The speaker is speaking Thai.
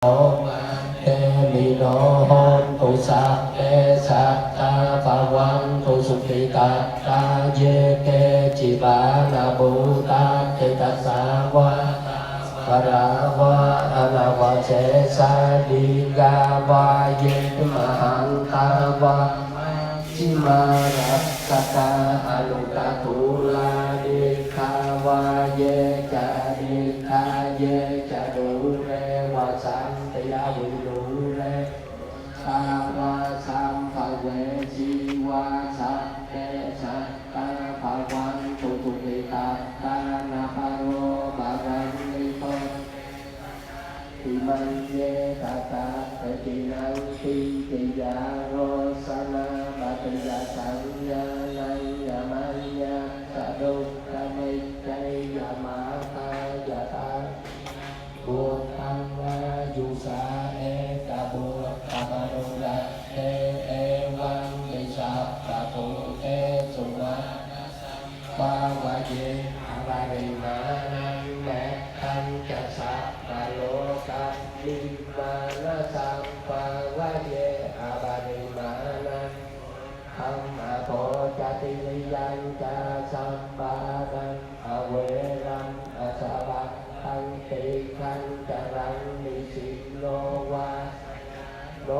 โอมาเตมิโนโหตุสัพเพสัตตาภวังตุสุขิตาตาเยเกจิบานาบูตาเตตัสสาวะปะระวะอะระวะเสสะดิกาวาเยมหังคาวะจิมารัสสตาอนุตตุลาดิคาวาเยจะดิคาเยจะดูเรวะสันติยาวิรูเรคาวะสัมภเวชีวะสัพเพสัตตาภวันตุสุขิตาตานาภโรบารังนิโตทิมันเยตตาเอตินังติติยาโรสนาบัติยาสัญญาณัญญามัญญาสะดุขมิจใจยามาตายาตาบุตังวายุสาเอกบุตะปะรุระเอวังวิสัพพะตุเตสุมาปาวะเยอาบาริมานังแมขันจะสัพพะโลกัสสิมานะสัพพะวะเยอาบาริมานังธรรมะโพจติลิยังจะสัมปานังอเวรังอสสะบะตังติขันจรังนิสิโนวาโล